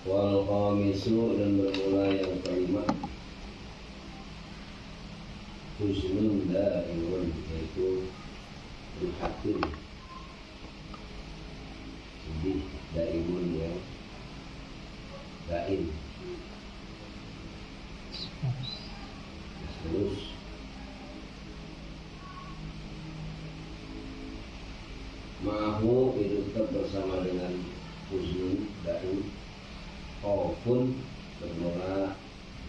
Wal khamisu, dan bermula yang kelima, husnun daimun, yaitu prihatin, sedih daimun yang daim, terus. Mahu itu tetap bersama dengan husnun daim, khaufun bermula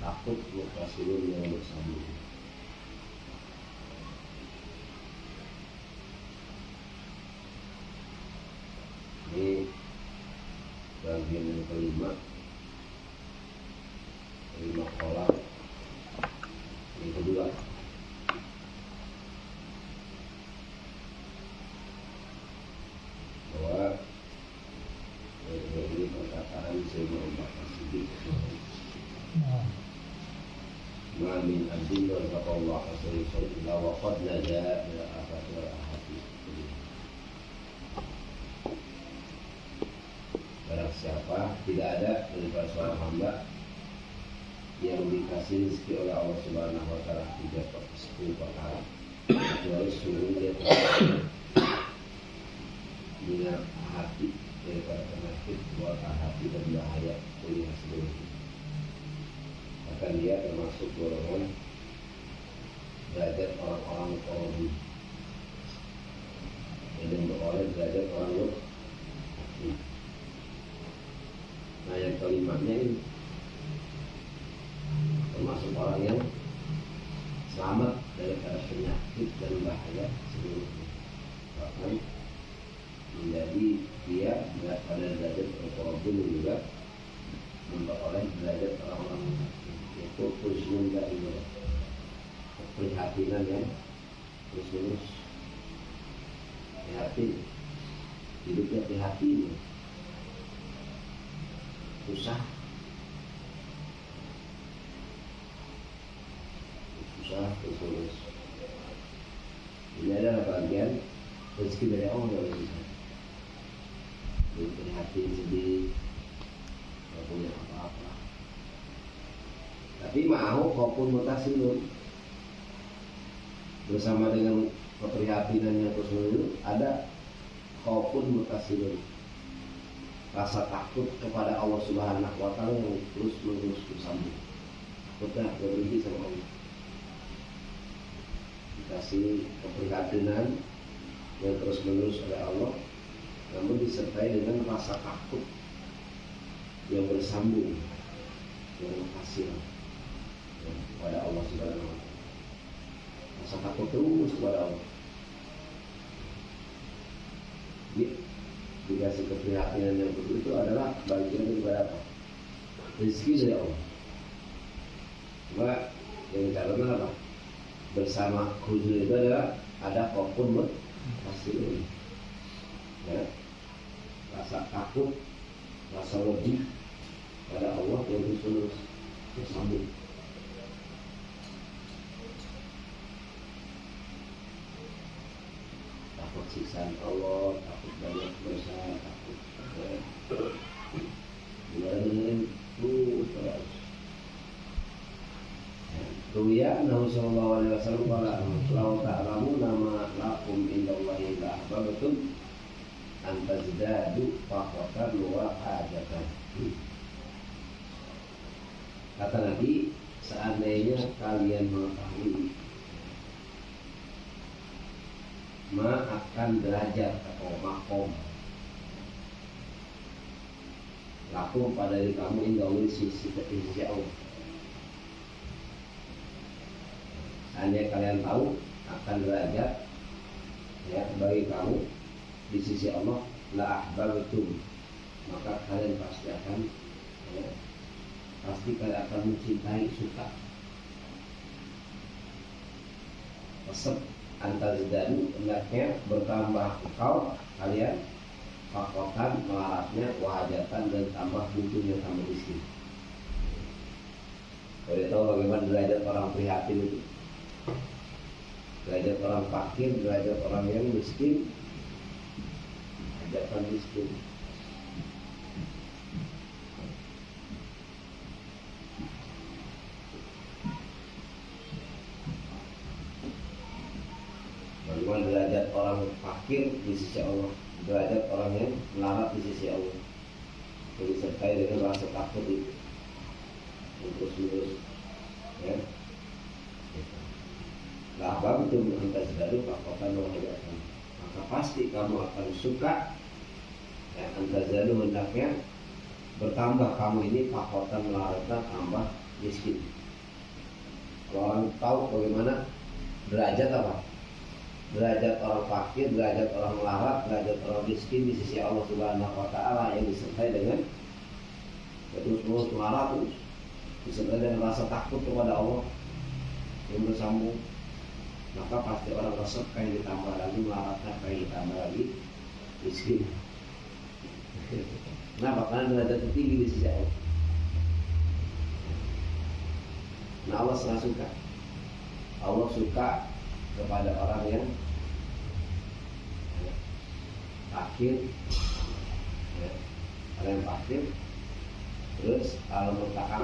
takut, mukasilun yang bersambung. Ini bagian yang kelima kolak. Yang kedua, bahwa ini perkataan Sayyidina Umar As-Siddiq, ma min abdin razaqallahu asrisan illa wa qad naja ila afatil ahadi. Barang siapa, tidak ada daripada seorang hamba yang dikasih rezeki oleh Allah Subhanahu wa taala 10 perkara, kecuali suruh dia dengan hati daripada penyakit buat hati dan bahaya kuliah sebelum itu. Akan dia termasuk golongan derajat orang-orang korbi, yang beroleh derajat orang hati. Nah, yang kelimanya ini termasuk orang yang selamat daripada penyakit dan bahaya seluruhnya, bahkan menjadi dia pada derajat al-Qur'an juga memperoleh derajat orang-orang itu husnul daimun, keprihatinan yang terus-menerus, prihatin, hidupnya prihatin, susah terus. Ini adalah bagian rezeki dari Allah yang bisa. Jadi prihatin, sedih, tidak punya apa-apa. Tapi mau khaufun mutasilun, bersama dengan keprihatinan yang terus-menerus ada khaufun mutasilun, rasa takut kepada Allah Subhanahu wa taala yang terus-menerus bersambung. Takutnya berhenti sama Allah. Dikasih keprihatinan yang terus-menerus oleh Allah, namun disertai dengan rasa takut yang bersambung, yang hasil kepada Allah Subhanahu wa taala. Rasa takut terus kepada Allah. Dikasih keprihatinan yang begitu adalah bagian daripada apa? Rezeki dari Allah. Maka yang dicatatkan apa? Bersama huzur itu adalah ada khaufun mutasilun, ya, rasa takut, rasa wedi pada Allah yang terus bersambung. Takut siksaan Allah, takut banyak dosa, takut dengan terus. Ruya Nabi sallallahu alaihi wasallam qala law ta'lamu nama lakum indallahi la ahbabtum an tazdadu faqatan wa hajatan. Kata Nabi, seandainya kalian mengetahui akan derajat atau makom lakum pada diri kamu indallahi sisi Allah. Hanya kalian tahu akan derajat, ya, bagi kamu di sisi Allah, la ahbabtum, maka kalian pasti akan, ya, pasti kalian akan mencintai, suka. Resep antar zidanu, hendaknya bertambah engkau kalian fakotan melaratnya, wahajatan, dan tambah butuhnya, tambah miskin. Boleh tahu bagaimana derajat orang prihatin itu? Derajat orang fakir, derajat orang yang miskin, hajatan miskin. fakir di sisi Allah, derajat orang yang melarat di sisi Allah. Jadi sertai dengan rasa takut itu terus-menerus, ya. Lah bab itu antas dari pakotan wahidatan, maka pasti kamu akan suka. Ya, antas dari hendaknya bertambah kamu ini pakotan melaratnya tambah miskin. Kalau orang tahu bagaimana derajat apa? Derajat orang fakir, derajat orang melarat, derajat orang miskin di sisi Allah Subhanahu wa Ta'ala yang disertai dengan terus melarat, terus disertai dengan rasa takut kepada Allah yang bersambung, maka pasti orang tersebut kayak ditambah lagi melaratnya, kayak ditambah lagi miskin. Kenapa? Karena derajat tertinggi di sisi Allah. Nah, Allah sangat suka. Allah suka kepada orang yang fakir, ya, orang yang fakir, terus al-mutakaf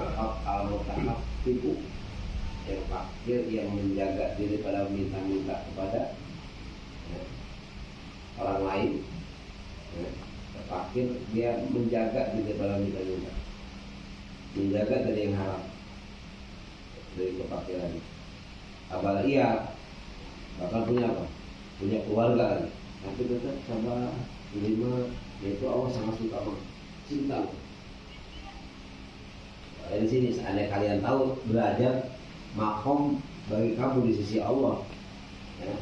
tipu, yang fakir yang menjaga diri pada minta-minta kepada, ya, orang lain, ya. Fakir dia menjaga diri pada minta-minta, menjaga dari yang haram, dari kefakiran. Abal iya bakal punya apa? Punya keluarga lagi. Tapi tetap sabar, terima. Yaitu Allah sangat suka sama cinta. Di sini seandainya kalian tahu derajat makom bagi kamu di sisi Allah, ya.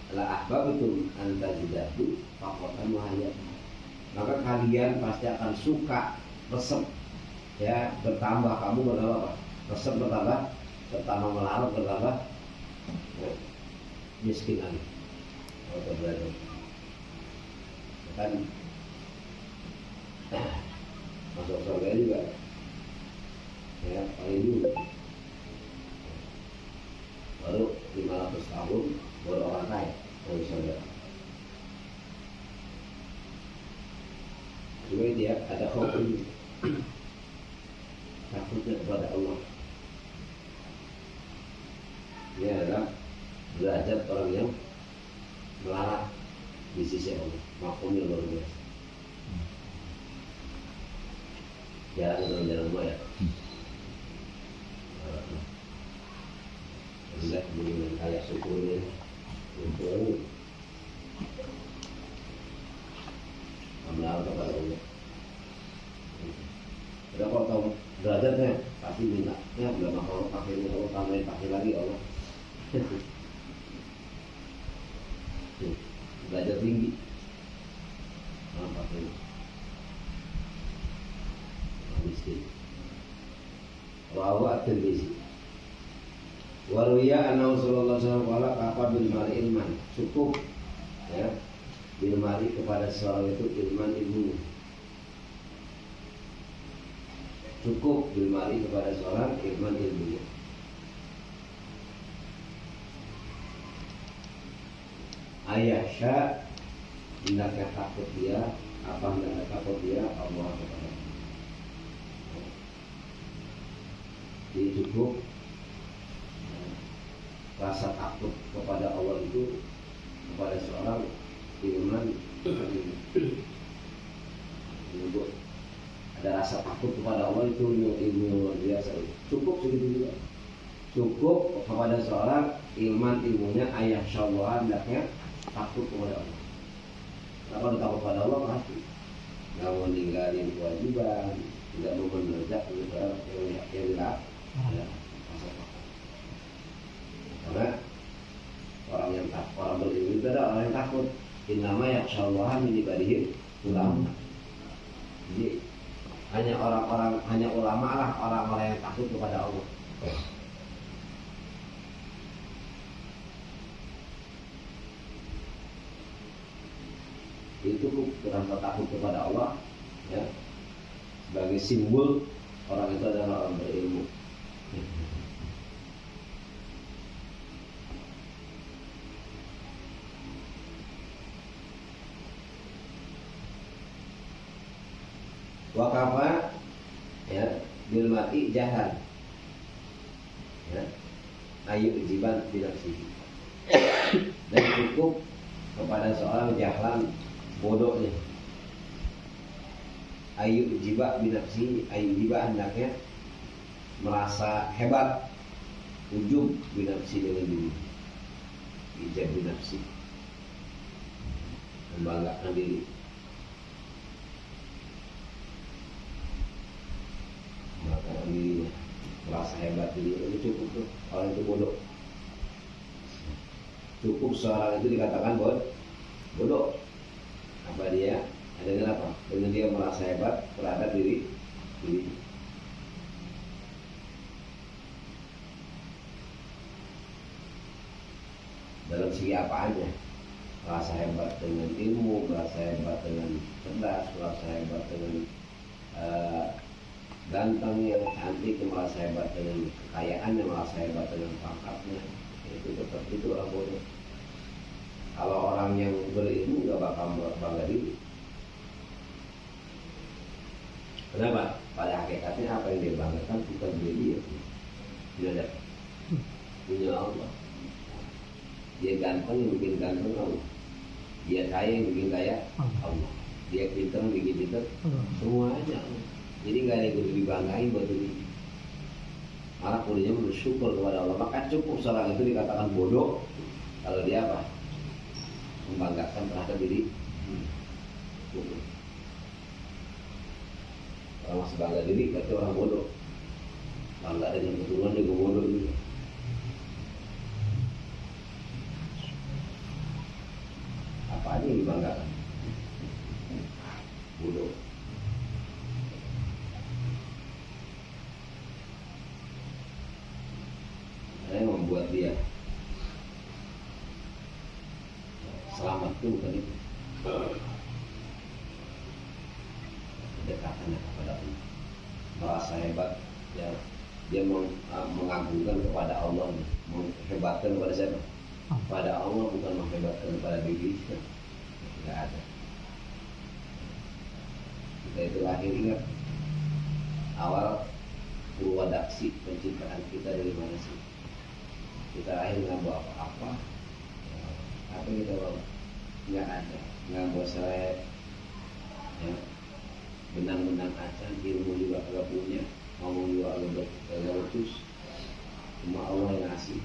La ahbabtum an tajidahu faqatan wahiyat. Maka kalian pasti akan suka, resep, ya, bertambah kamu bertambah apa? Resep bertambah melarat, bertambah, ya, miskin lagi. Kalau belajar kan masuk surga juga, ya, paling dulu baru 500 tahun baru orang kaya dari surga. Juga dia ada hukum takutnya kepada Allah. Ini adalah derajat orang yang melarat di sisi Allah, makomnya luar biasa. Jarang ya. Tidak dengan kayak syukurnya untuk amal kepada Allah. Tidak kau tahu derajatnya pasti minta, ya belum mau pakai ini, Allah tambahin pakai lagi Allah. Derajat tinggi, pakai miskin. Wawa at-Tirmizi. Waruya anna Rasulullah sallallahu alaihi wasallam kafa bil mari ilman, cukup, ya, bil mari kepada seorang itu ilman ilmu. Cukup bil mari kepada seorang ilman ilmunya. Ayah syah hendaknya takut dia, apa hendaknya takut dia Allah kepada. Jadi cukup rasa takut kepada Allah itu kepada seorang ilman ilmu. Ada rasa takut kepada Allah itu ilmu luar biasa. Cukup segitu juga. Cukup kepada seorang ilman ilmunya ayah syawah hendaknya takut kepada Allah. Kalau takut kepada Allah pasti nggak mau ninggalin kewajiban, tidak mau menerjak yang tidak ada rasa takut. Karena orang berilmu itu adalah orang yang takut. Innama yakhsyallaha min ibadihi ulama. Jadi hanya ulama lah orang-orang yang takut kepada Allah. Itu rasa takut kepada Allah, ya, sebagai simbol orang itu adalah orang berilmu. Wakafa, ya, bil mati jahal, ya, ayu jiban tidak sih. Dan cukup kepada seorang jahlan bodohnya. Ayu jiba binafsi, ayu jiba hendaknya merasa hebat, ujub binafsi dengan diri, ijab binafsi, membanggakan diri. Membanggakan dirinya, merasa hebat diri, itu cukup tuh, orang itu bodoh. Cukup seorang itu dikatakan bodoh. Apa dia? Dengan apa? Dengan dia merasa hebat terhadap diri. Dalam segi apa aja, merasa hebat dengan ilmu, merasa hebat dengan cerdas, merasa hebat dengan gantengnya, cantik, merasa hebat dengan kekayaannya, merasa hebat dengan pangkatnya. Itu tetap itu orang bodoh. Kalau orang yang berilmu gak bakal bangga diri. Kenapa? Pada hakikatnya apa yang dia banggakan bukan dia. Tidak ada. Punya Allah. Dia ganteng yang bikin ganteng Allah. Dia kaya yang bikin kaya Allah. Dia pintar yang bikin pintar semuanya. Jadi gak ada yang perlu dibanggain buat ini. Malah kuliahnya bersyukur kepada Allah. Maka cukup seorang itu dikatakan bodoh kalau dia apa? Membanggakan terhadap diri. Orang masih bangga diri berarti orang bodoh. Bangga dengan keturunan dia bodoh juga. Apa aja yang dibanggakan? Bodoh. Ada yang membuat dia selamat itu bukan itu. Kedekatannya kepada Allah, merasa hebat, ya, dia mengagungkan kepada Allah, menghebatkan kepada siapa? Pada Allah, bukan menghebatkan kepada diri. Tidak ada. Kita itu lahir, ingat awal purwadaksi penciptaan kita dari mana sih? Kita lahir nggak bawa apa-apa. Apa yang kita bawa? Nggak ada. Nggak bawa serai, ya, benang-benang acan, ilmu juga agak punya, ngomong juga agak lutus. Cuma Allah yang ngasih.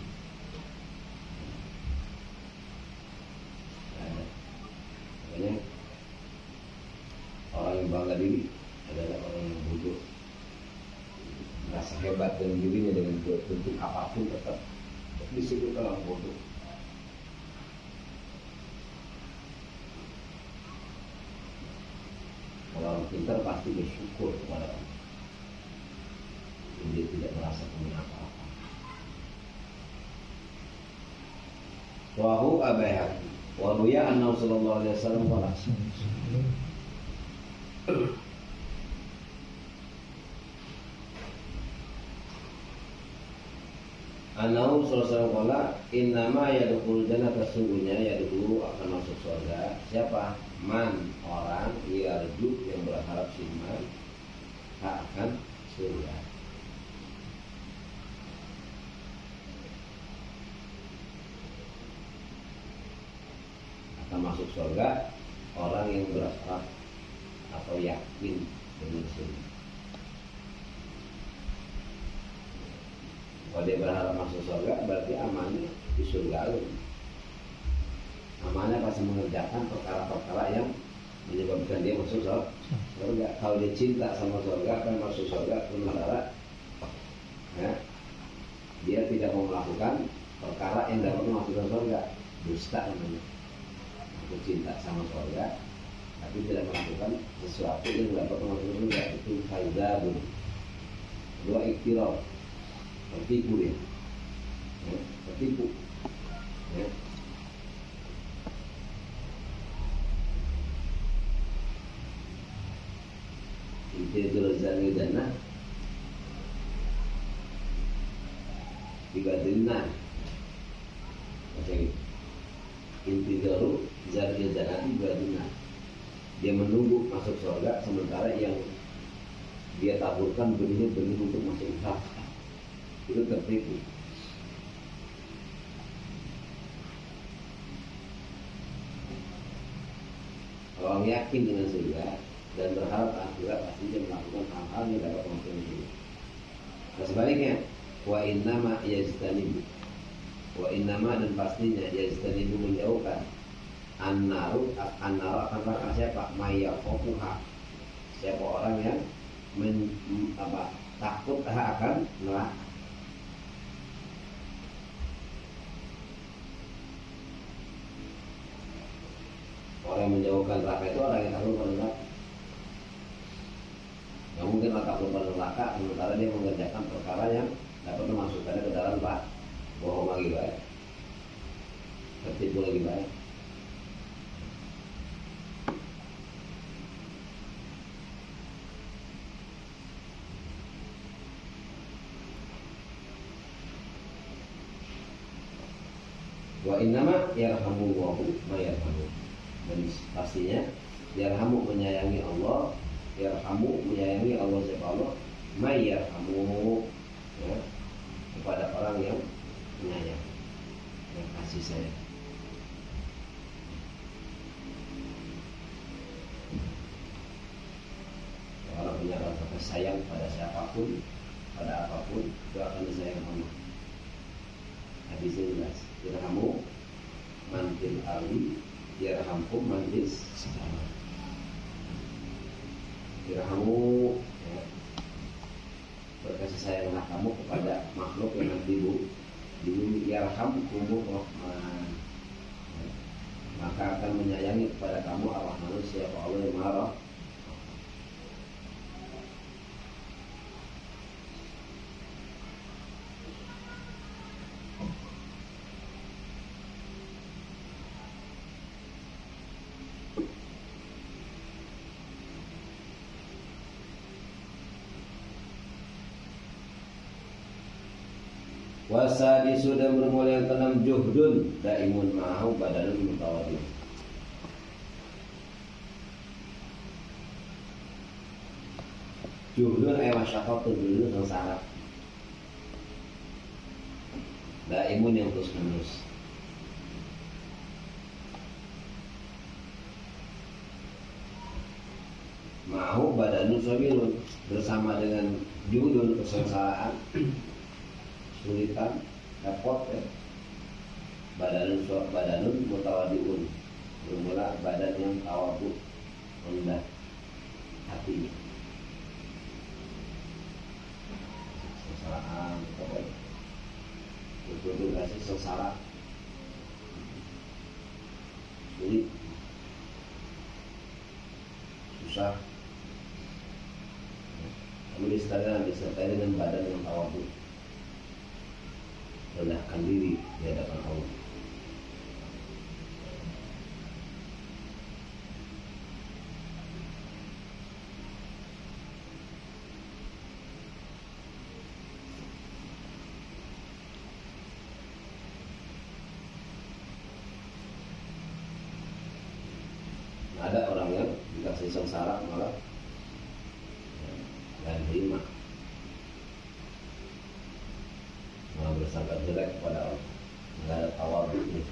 Ada. Makanya orang yang bangga diri adalah orang yang bodoh. Merasa hebat dengan dirinya dengan bentuk apapun tetap disebut orang bodoh. Orang pintar pasti bersyukur kepada Allah. Dia tidak merasa punya apa-apa. Wahu abayhaqi wa ruya anna sallallahu alaihi wasallam qala Anau sallallahu qala innama yadkhulul jannata, sesungguhnya yadkhulu akan masuk surga siapa? Man, orang yarju yang berharap siman akan surga. Akan masuk surga orang yang berharap atau yakin dengan surga. Kalau dia berharap masuk surga berarti amannya di surga. Amannya pasti mengerjakan perkara-perkara yang menyebabkan dia masuk surga. Kalau dia cinta sama surga, kan masuk surga sementara ya, dia tidak mau melakukan perkara yang dapat memasukkan surga, dusta namanya. Aku cinta sama surga tapi tidak melakukan sesuatu yang dapat memasukkan surga, itu faizabun. Kedua iktiraf, tertipu dia, ya, tertipu, ya. Intidur zani jannah dibadilna macam itu. Intidur zani jannah dibadilna, dia menunggu masuk surga sementara yang dia taburkan benih-benih untuk masuk neraka. Itu tertipu. Orang yakin dengan surga dan berharap akhirat pastinya melakukan hal-hal yang dapat memperoleh hidup. Nah, sebaliknya, wa innama yajtanibu, wa innama dan pastinya yajtanibu menjauhkan an-naru akan neraka siapa? Mayyaquha, siapa orang yang takut akan neraka. Orang yang menjauhkan neraka itu orang yang takut pada neraka. Yang mungkin orang takut pada neraka sementara dia mengerjakan perkara yang dapat memasukkannya ke dalam bohong lagi baik, tertipu lagi baik. Wa innama yarhamu Allahu ma yarhamu. Dan pastinya yarhamu menyayangi Allah, yarhamu menyayangi Allah siapa Allah, ma yarhamu ya, kepada orang yang menyayang, yang kasih sayang. Orang punya rasa sayang pada siapapun, pada apapun, itu akan disayang Allah. Hadisnya jelas. Yarhamu man fil ardi yarhamkum man fis sama. Yarhamu ya, berkasih sayanglah kamu kepada makhluk yang ada di bumi. Yarhamkumur rahman ya, maka akan menyayangi kepada kamu ar-Rahman, siapa Allah yang marah. Wasadi sudah bermula yang keenam juhdun daimun ma'ahu badanun mutawaddi. Juhdun masyaqatun dulu sengsara. Daimun yang terus menerus. Ma'ahu badanun sabirun, bersama dengan juhdun kesengsaraan, kesulitan, repot ya. Badanun mutawadiun, bermula badan yang tawadu, rendah hati. Sengsaraan, betul-betul kasih sengsara, sulit, susah. Kamu disertai dengan badan yang tawadu, rendahkan diri di hadapan Allah. Ada orang yang dikasih sengsara malah dan terima, malah bersangka jelek kepada Allah, nggak ada tawadhu'nya.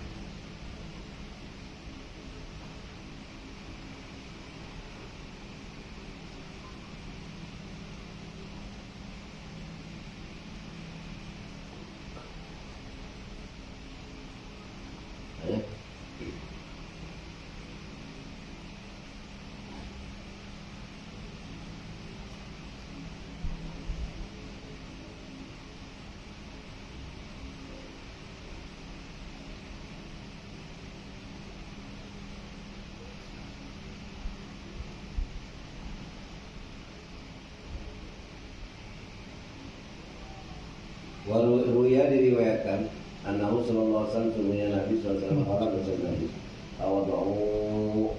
Waruya diriwayatkan Annahu sallallahu alaihi wasallam, sungguhnya Nabi sallallahu alaihi wasallam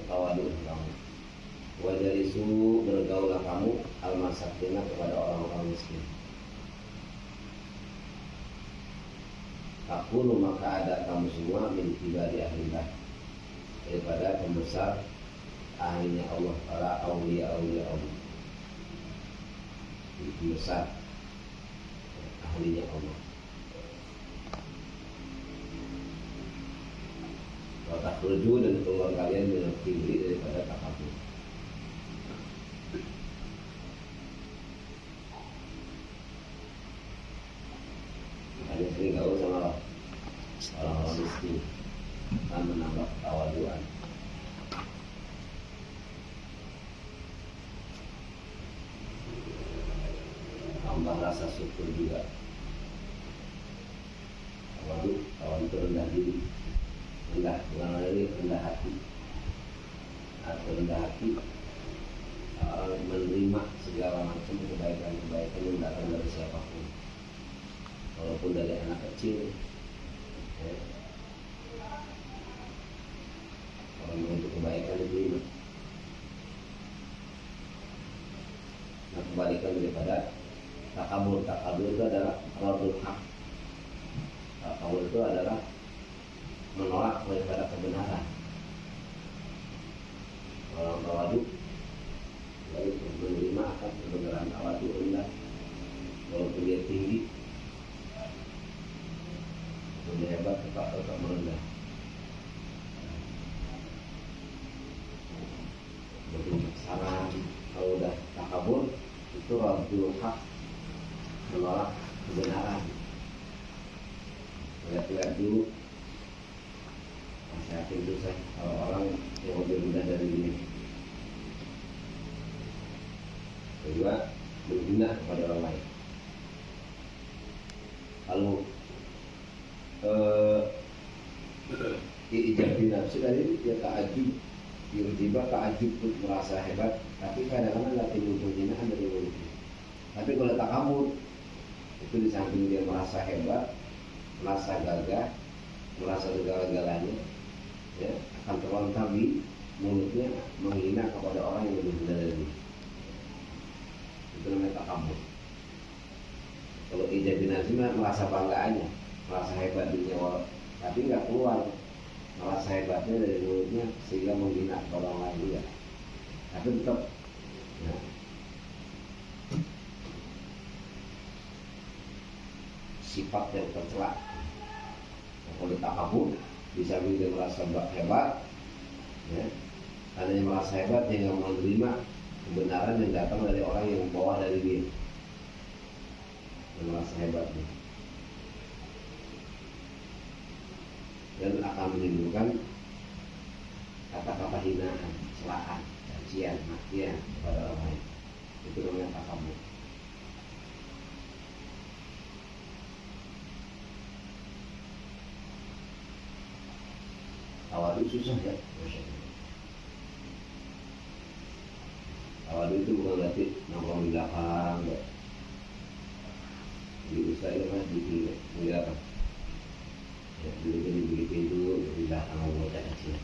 tawadu kamu, wajalisu bergaulah kamu al-masakina kepada orang-orang miskin. Aqulu maka ada kamu semua min ibadi ahlillah, daripada pembesar ahlinya Allah, para awliya Allah, pembesar ahlinya Allah. takhruju dan keluar kalian minal kibri daripada takabur. Ada sering gaul sama orang-orang miskin dan menambah tawaduan. Tambah rasa syukur juga. Tawadu itu rendah diri, rendah hati. Atau rendah hati menerima segala macam kebaikan-kebaikan yang datang dari siapapun, walaupun dari anak kecil, ya. Kalau untuk kebaikan diterima. Nah, kebalikan daripada takabur itu adalah radul haq. Takabur itu adalah menolak daripada kebenaran. Orang tawadu baik menerima akan kebenaran. Tawadu rendah, walaupun dia tinggi, dia hebat, tetap merendah. Bijaksana. Kalau udah takabur itu radul haq, menolak kebenaran. Lihat dulu nasihatin itu saya kalau orang yang lebih rendah dari ini. Kedua, berguna kepada orang lain. Lalu ijab binafsi tadi dia ta'ajub, tiba-tiba ta'ajub itu merasa hebat, tapi kadang-kadang nggak timbul penghinaan dari mulutnya. Tapi kalau takabur itu di samping dia merasa hebat, merasa gagah, merasa segala-galanya, ya, akan terlontar di mulutnya menghina kepada orang yang lebih rendah dari dia. Itu namanya takabur. Kalau ijab binafsi merasa banggaannya, merasa hebat di nyawa, tapi nggak keluar merasa hebatnya dari mulutnya sehingga menghina kepada orang lain juga. Tapi tetap, ya, sifat yang tercela. Kalau takabur bisa dia merasa hebat, ya, karena dia merasa hebat dia nggak menerima kebenaran yang datang dari orang yang bawah dari dia, yang merasa hebatnya, dan akan menimbulkan kata-kata hinaan, celaan, cacian, makian kepada orang lain. Itu namanya takabur. Tawadu susah ya. Tawadu itu bukan berarti nongkrong di belakang, di usaha itu kan di apa? Ya, di pintu di belakang bocah kecil.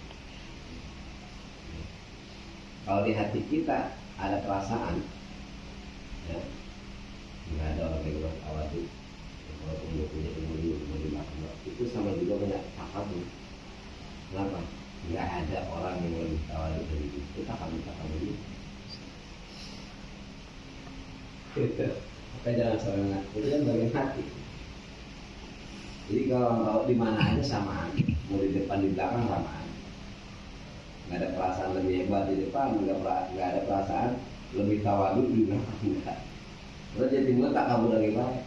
Kalau di hati kita ada perasaan, ya, nggak ada orang yang tawadu. Walaupun dia punya ilmu di belakang, itu sama juga banyak takabur. Kenapa? Nggak ada orang yang lebih tawadu dari itu. Kita takabur ini. Maka jangan serengat. Itu kan bagian hati. Jadi kalau di mana aja sama aja. Mau di depan di belakang sama aja. Nggak ada perasaan lebih hebat di depan, nggak ada perasaan lebih tawadu di belakang, enggak. Terus jadi mulai takabur lagi baik.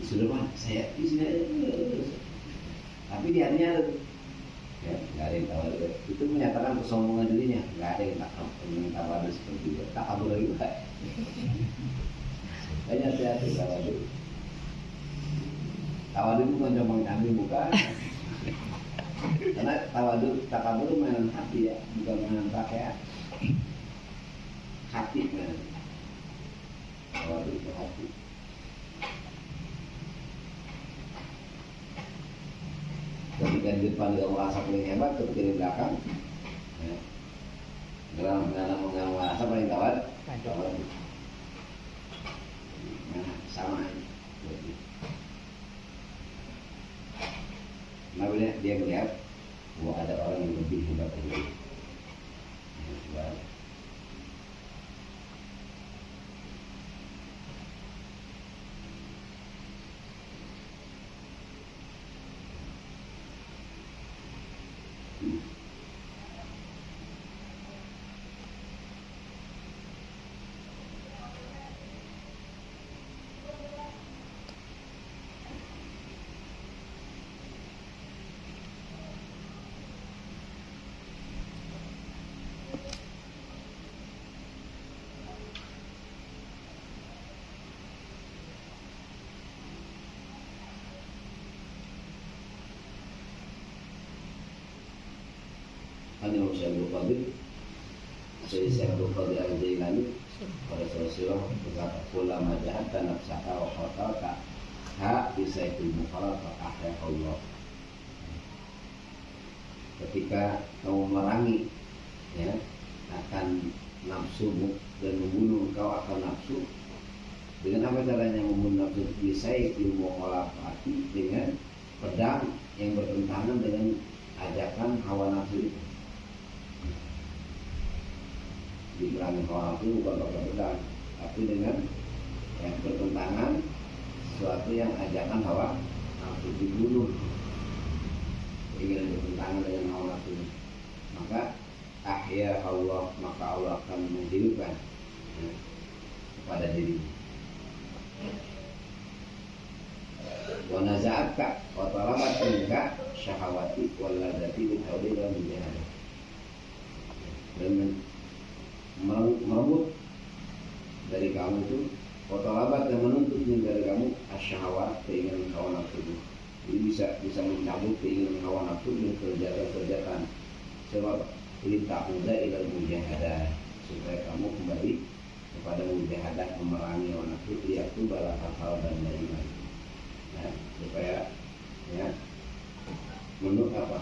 Sudah Pak, saya di sini aja. Tapi di hatinya ada, ya, nggak ada yang tawadu. Itu menyatakan kesombongan dirinya. Nggak ada yang tawadu seperti itu. Takabur lagi baik. Banyak hati-hati tawadu. Tawadu bukan cuma kambing, bukan. Karena tawadu, takabur itu mainan hati ya, bukan mainan pakaian. Hati mainan. Tawadu itu hati. Ketika di depan dia merasa paling hebat, ketika di belakang, ya, dalam merasa paling tawadu. Nah, sama aja. Nah, dia melihat bahwa ada orang yang lebih hebat dari dia. Syekh Qadir Syekh Qadir Al-Jailani pada Rasulullah berkata ulama jahat dan nafsaka wa qatalka ha bisaikul mukhalaf ahya Allah. Ketika kamu merangi ya akan nafsumu dan membunuh kau akan nafsu, dengan apa caranya membunuh nafsu? Bisaikul mukhalaf dengan pedang yang bertentangan dengan ajakan hawa nafsu itu. Diperangi hawa nafsu bukan pakai pedang, tapi dengan yang bertentangan sesuatu yang ajakan hawa nafsu, dibunuh ingin bertentangan dengan hawa nafsu. Maka ahya Allah, maka Allah akan menghidupkan ya, kepada dirinya. Wa naza'atka wa talabat minka syahawati wal ladzati bi tawhid wal mujahadah. Dan merebut dari kamu itu wa talabat, dan menuntut dari kamu asyahawat, keinginan hawa nafsu itu. Jadi bisa mencabut keinginan hawa nafsu dengan kerjaan. Sebab ini tak mudah ilal mujahadah, supaya kamu kembali kepada mujahadah, memerangi hawa nafsu, yaitu bala hal dan lain-lain. Ya, supaya ya menurut apa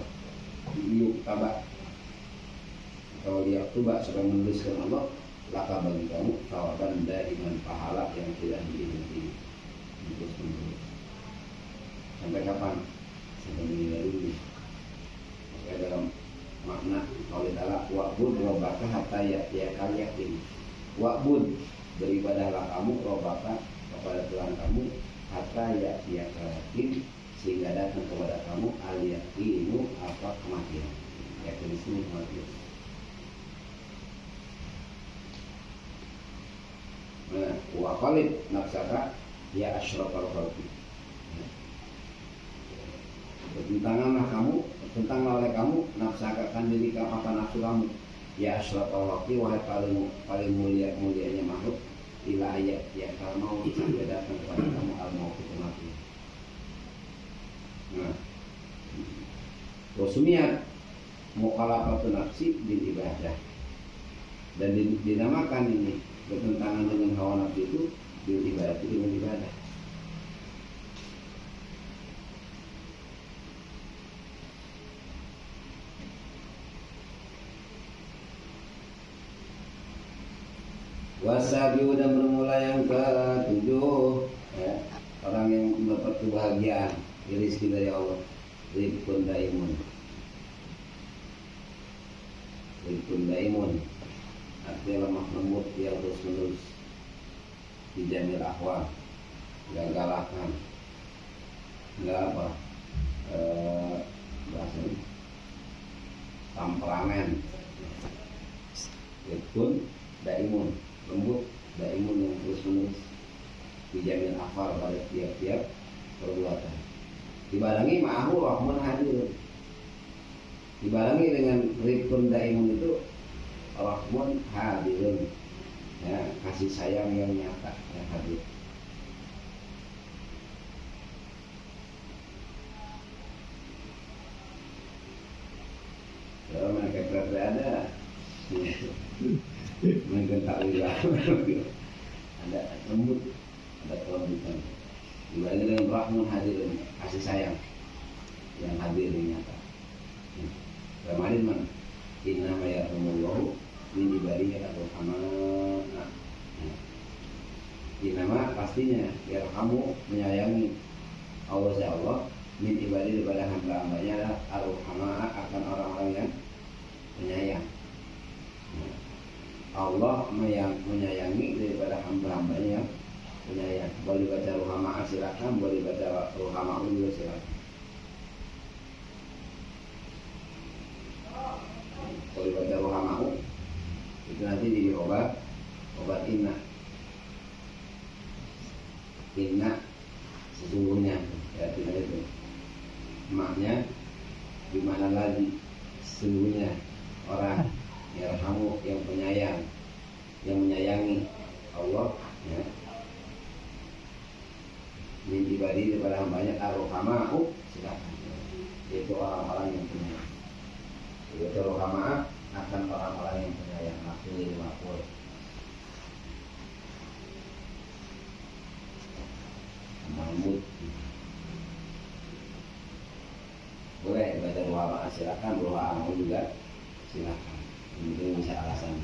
yuk tabak kalau dia tubak supaya menuliskan Allah laka bagi kamu tawaban dari pahala yang tidak dihenti terus menerus. Sampai kapan? Sampai meninggal dunia. Maka dalam makna kalau ta'ala wa'bud robbaka hatta ya'tiyakal yakin. Wa'bud, beribadahlah kamu robbaka kepada Tuhan kamu hatta ya'tiyakal yakin, sehingga datang kepada kamu al-yaqinu apa kematian. Yakin itu kematian. Nah, wa qalib nafsaka ya asyrafal khalqi. Bertentanganlah kamu, bertentanglah oleh kamu nafsakakan diri kamu, apa nafsu kamu ya asyrafal khalqi, wahai paling mulianya makhluk, ila ayat ya kalau mau sampai datang kepada kamu al-maut kematian. Nah, wasumiyat mukhalafatu nafsi bil ibadah, dan dinamakan ini bertentangan dengan hawa nafsu itu bil ibadah, itu dengan ibadah. Wasabiu, dan bermula yang ke-7 ya, orang yang mendapat kebahagiaan rezeki dari Allah, rizqun daimun. Rizqun daimun artinya lemah lembut yang terus menerus, dijamil ahwal, nggak galakan, nggak apa bahasanya temperamen. Rizqun daimun, lembut, daimun yang terus menerus, dijamil ahwal pada tiap-tiap perbuatan. Dibarengi ma'ahu rahmun hadir, dibarengi dengan rizqun daimun itu rahmun hadirun ya, kasih sayang yang nyata yang hadir. Kalau mereka berada menggentak lidah ada lembut, ada kelembutan, dibarengi dengan rahmun hadirun, kasih sayang yang hadir yang nyata. Kemarin mana inna ma yarhamullahu min ibadihi ar-rahmana. Inama pastinya yarhamu menyayangi Allah ya Allah, min ibadihi daripada hamba-hambanya ar-rahmana akan orang-orang yang penyayang. Allah menyayangi daripada hamba-hambanya yang penyayang. Boleh baca ruhama'a silakan, boleh baca ruhama'u juga silakan. Boleh baca ruhama'u itu nanti jadi obat inna sesungguhnya ya, tidak itu maknya gimana lagi sesungguhnya orang yang kamu yang penyayang yang menyayangi Allah ya, min ibadi daripada hambanya ar-ruhama'u silakan, yaitu orang-orang yang penyayang. Yaitu ruhama'ah menyalahkan orang-orang yang penyayang. Makin makmur. Mahmud. Boleh baca doa silakan, doa amal juga silakan. Mungkin bisa alasan.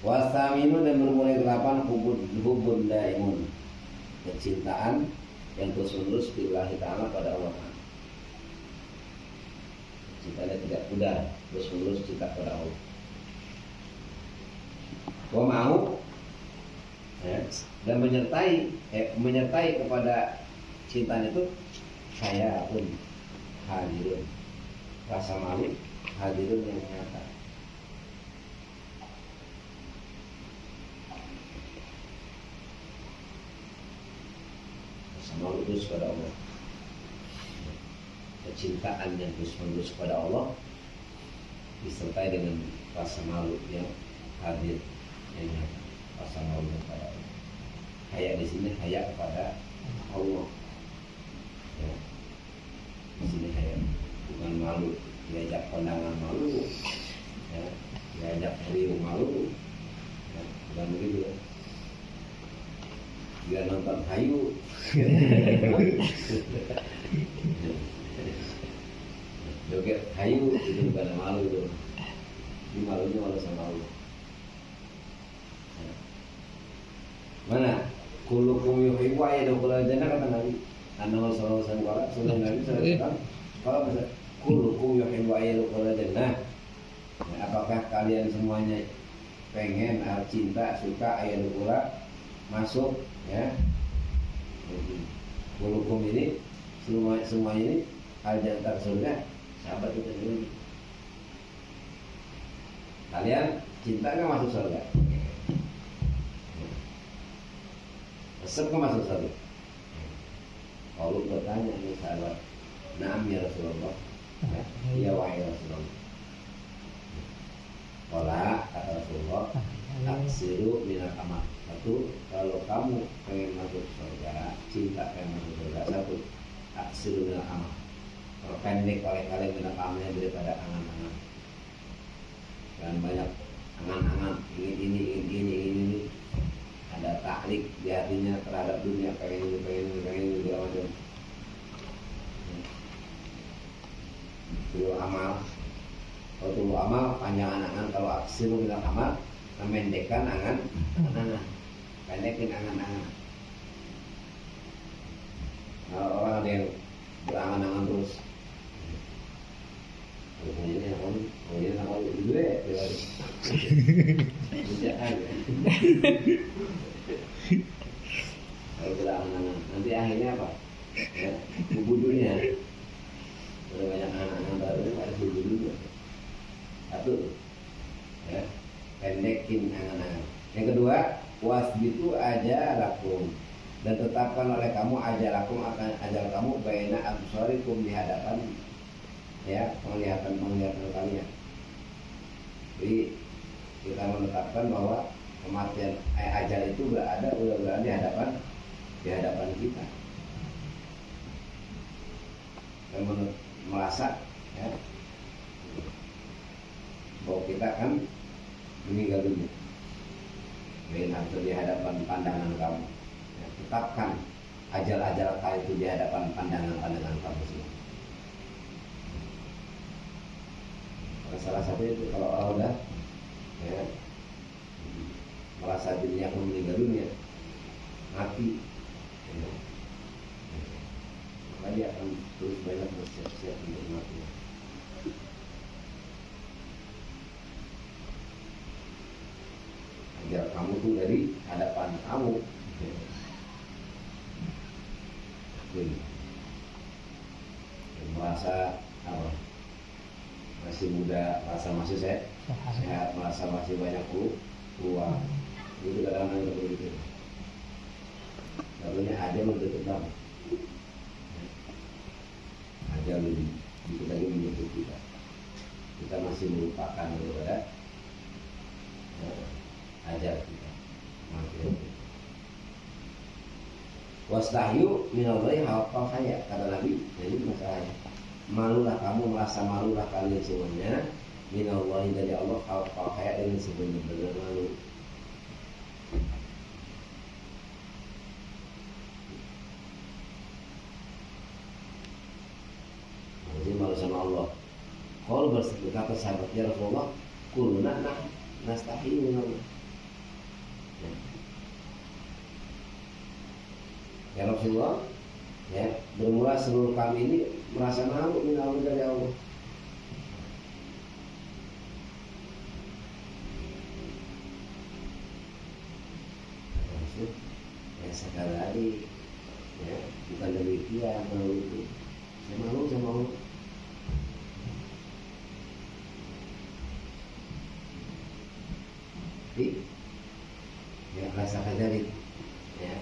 Wasaminu dan bermulai ke-8 hubun daimun, kecintaan yang terus-menerus billahi ta'ala pada Allah Ta'ala. Cintanya tidak pudar, terus-menerus cinta pada Allah. Wa mau ya, dan menyertai kepada cinta itu saya pun hadirun, rasa malu hadirun yang nyata. Malu terus pada Allah, kecintaan yang terus-menerus pada Allah disertai dengan rasa malu yang hadir yang nyata, rasa malu pada Allah. Haya di sini haya kepada Allah, ya. Di sini haya bukan malu diajak pandangan malu, ya. Diajak riuh malu, ya. Bukan begitu ya. Dia nonton hayu joget hayu itu bukan malu itu. Ini malunya malu sama Allah. Mana kulukum yuhibbu ayyadkhula jannah kata Nabi. Annahu sallallahu alaihi wasallam sunnah Nabi sallallahu alaihi wasallam kalau bisa kulukum yuhibbu ayyadkhula jannah. Apakah kalian semuanya pengen cinta suka ayyadkhula masuk ya? Kulukum ini semua ini al-jannah surga. Sahabat kita dulu. Kalian cinta nggak masuk surga? Resep nggak masuk surga? Kalau bertanya nih sahabat, naam ya Rasulullah, ya wahai Rasulullah. Wala kata Rasulullah, aksiru minal amal. Satu, kalau kamu pengen masuk surga, cinta pengen masuk surga, satu, aksiru minal amal. Pendek oleh kalian minal amalnya daripada angan-angan. Dan banyak angan-angan ingin ini. Ada taklik di hatinya terhadap dunia, pengen ini segala macam. Dulu amal. Kalau dulu amal panjang angan, kalau aksiru minal amal memendekkan angan. Pendekin angan-angan. Kalau orang ada yang berangan-angan terus, ini sama dulu ya, kalau berangan-angan, nanti akhirnya apa? Ya, bubudunya, udah banyak angan-angan baru itu ada bubudunya. Satu, ya, pendekin angan-angan. Yang kedua, wasbitu ajalakum, dan tetapkan oleh kamu ajalakum akan ajal kamu baina absarikum di hadapan ya penglihatan kalian. Jadi kita menetapkan bahwa kematian ajal itu udah berada di hadapan kita. Dan merasa ya bahwa kita akan meninggal dunia. Nanti di hadapan pandangan kamu. Ya, tetapkan ajal-ajal kali itu di hadapan pandangan kamu semua. Salah satu itu kalau orang udah ya, merasa dirinya akan meninggal dunia, mati, ya, maka dia akan terus banyak bersiap-siap untuk mati. Agar kamu tuh dari hadapan kamu, merasa apa? Masih muda, merasa masih sehat, merasa masih banyak uang. Itu kadang-kadang begitu. Lalunya ada menjemput kamu. Ada itu tadi menjemput kita. Kita masih melupakan daripada ajal kita. Wastahyu minallahi haqqa haya, kata Nabi. Nah, ini masalahnya. Malulah kamu, merasa malulah kalian semuanya minallahi, dari Allah, haqqa haya, dengan sebenar-benar malu. Jadi malu sama Allah. Kalau berkata sahabat, ya Rasulullah, kuluna nastahi minallah. Ya Rasulullah, ya, bermula seluruh kami ini merasa malu minallah, dari Allah. Ya sekali lagi, ya, bukan demikian malu itu. Saya malu sama Allah. Ya rasakan dari, ya,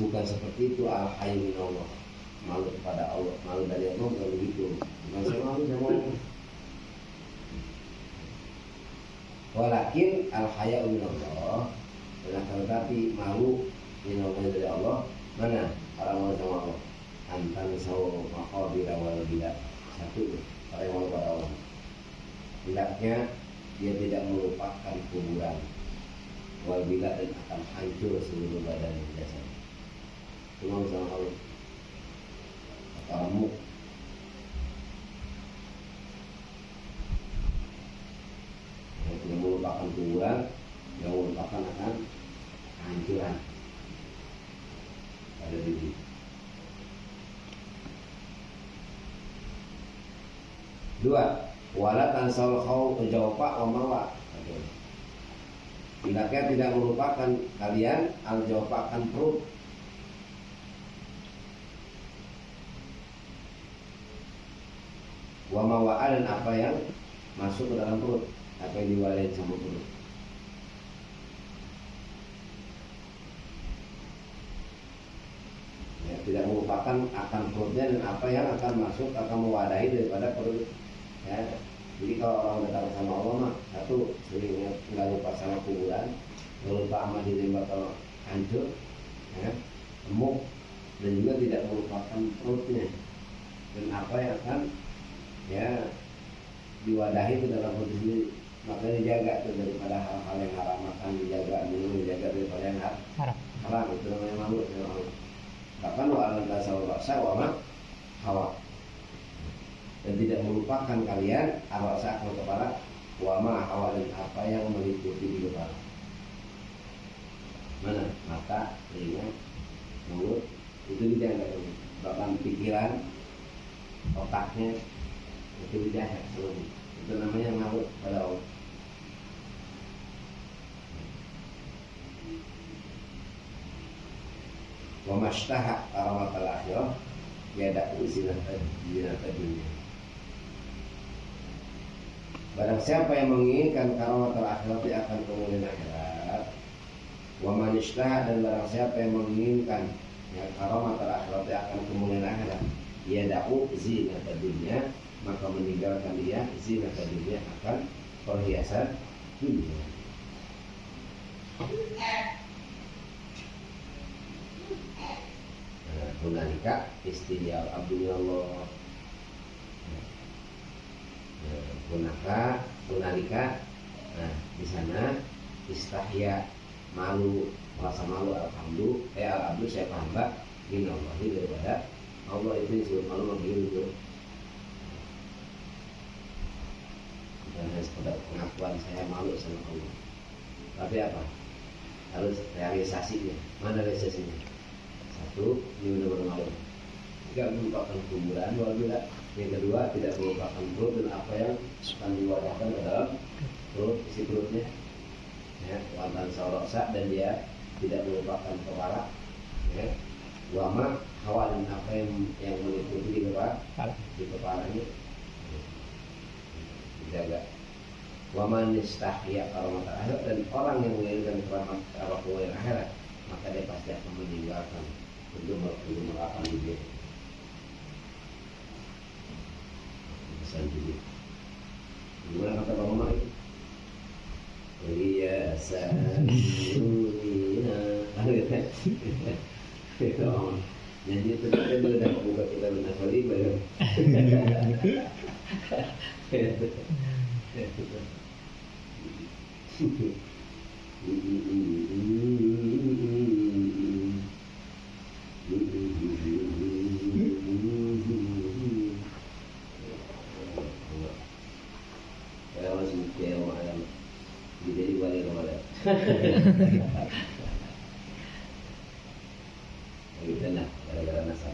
bukan seperti itu. Al-hayy minallah, malu kepada Allah, malu dari Allah, bukan begitu. Bukan saya malu sama Allah. Walakin al-hayy minallah, tetapi malu minallah, dari Allah. Mana orang malu sama Allah? Antan sawu maqabira wal bidah. Satu, orang yang malu pada Allah, hendaknya dia tidak melupakan kuburan, wal bilah, dan akan hancur seluruh badan jasad. Cuma sama Allah. Kamu yang tidak melupakan kuburan, yang melupakan akan kehancuran pada diri. Dua, wala tansal khaw jawfa wa mawa. Hendaknya tidak melupakan kalian al-jawfa, akan perut, wa mawa, dan apa yang masuk ke dalam perut, apa yang diwalain sama perut. Ya, tidak melupakan akan perutnya dan apa yang akan masuk, akan mewadahi daripada perut. Ya, jadi kalau orang dekat sama Allah mah, satu, seringnya nggak lupa sama kuburan, nggak lupa amal diri bakal hancur, ya, remuk, dan juga tidak melupakan perutnya dan apa yang akan, ya, diwadahi itu dalam perut sendiri. Makanya dijaga tuh daripada hal-hal yang haram, makan dijaga, minum dijaga daripada yang haram. Itu namanya malu. Bahkan wa'alan tasawur rasa wa hawa, dan tidak melupakan kalian arwasa, akal kepala, wama hawa, dan apa yang meliputi di kepala. Mana? Mata, telinga, mulut, itu dijaga. Bahkan pikiran, otaknya, itu dijaga seluruh. Itu namanya malu pada Allah. Wa mashtaha karamatal akhirah yada'u zinata dunia. Barang siapa yang menginginkan karamatul akhirat, akan kemuliaan akhirat. Wa man ishtaha, dan barang siapa yang menginginkan, ya, karamatul akhirat, akan kemuliaan akhirat, yada'u zinata dunia, maka meninggalkan dia zinata dunia, akan perhiasan dunia. Hunalika istiyal abdullah. Hunalika, nah, di sana istahya, malu, merasa malu, al-abdu, siapa hamba, minallahi, daripada Allah. Itu disebut malu begitu. Dan hanya sekedar pengakuan saya malu sama Allah. Tapi apa? Harus realisasinya. Mana realisasinya? Satu, ini benar-benar malu. Tidak melupakan kuburan, walhamdulillah. Yang kedua, tidak melupakan perut dan apa yang akan diwadahkan ke dalam perut, isi perutnya, ya, wantan sauroksa, dan dia tidak melupakan kepala, ya, wama hawa, dan apa yang meliputi di kepalanya, dijaga. Waman istahya karamatul akhirat, dan orang yang menginginkan kemuliaan akhirat, maka dia pasti akan meninggalkan untuk melakukan dia. Jadi, gimana kata Pak Mama itu? Iya, sandunia. Jadi itu kita sudah buka kita menafali baru. Kalau masih kaya malam, jadi balik kemana? Gitu lah, gara-gara nasab.